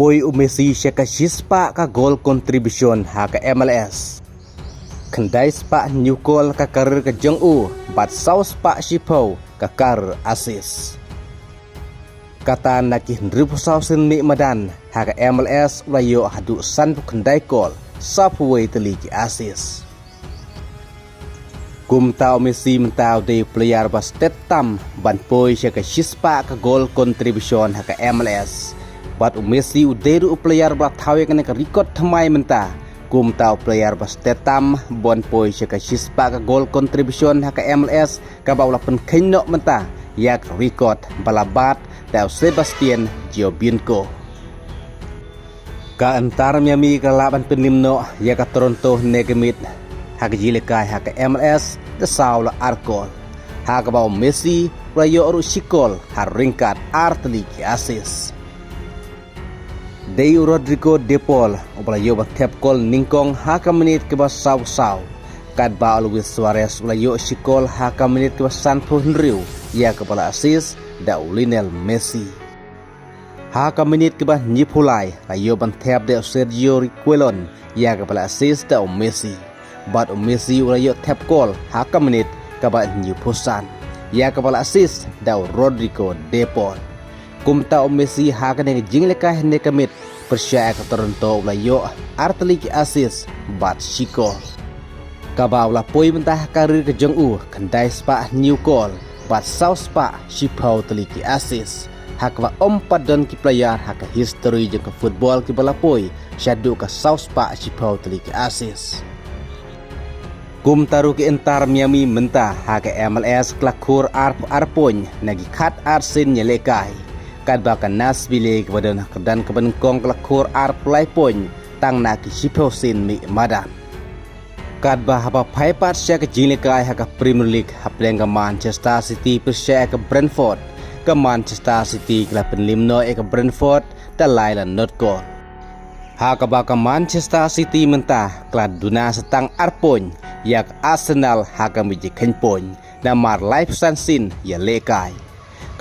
Poi Messi syaka shispa ka gol contribution ha ka MLS. Kendai spa new goal ka karir ka Jong-u, bat saus pa Shipau ka karir assist. Kata nakih ndripu sausin mi madan ha ka MLS layo hadu san kendai gol sapway teli ki assist. Kum tau Messi mentau de player basket tam ban poi syaka shispa ka gol contribution ha ka MLS. Bat Messi uderu player ba thawe kene ka record thamai menta kum tau player ba stetam bon poi syaka shispa ka gol contribution ha ka MLS ka baula pen khenno menta yak record balabat tau Sebastian Giovinco ka antar Miami ka laban penlimno ya ka Toronto Negemit ha ka jilekai ha ka MLS the saula arkol ha ka bau Messi rayo ru sikol ha ringkat artli ki assist. Dei Rodrigo De Paul ubalayo ba tap call ningkong haka menit ke ba saw kad ba Luis Suarez ubalayo sikol haka menit ke ba Santo Henry ya kepala assist da Lionel Messi haka menit ke ba Nipulai layo ban tap de Sergio Reguilon ya kepala assist da Messi bat Messi ubalayo tap call haka menit ke ba Nipusan ya kepala assist da Rodrigo De Paul. Kumta Messi haka neng jingleka hende kamit persyaya ke Toronto ulayo artli ki assist bat Chico. Kabawla poi mentah karir ke Jong-u kendai spa new goal bat saus spa Shipau teli ki assist. Hakwa don ki player haka history jeng ke football ki bala poi syadu ke saus spa Shipau teli ki assist. Kum taru ki entar Miami mentah haka MLS klakur arpon nagi kat arsin nyelekai. Kad bakan nas bilik badan kedan kebenkong kelakur play point tang naki Shipausin mi madan. Kad bah apa paipat sya ke jilikai haka Premier League hapleng ke Manchester City persya ke Brentford ke Manchester City kela penlimno ke Brentford dalai lan not goal. Haka baka Manchester City mentah kela duna setang arpon yak Arsenal haka miji kenpon namar live sansin ya lekai.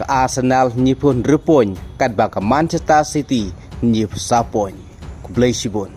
Ke Arsenal nyipun repon kad baka Manchester City nyip sapon kublai sibun.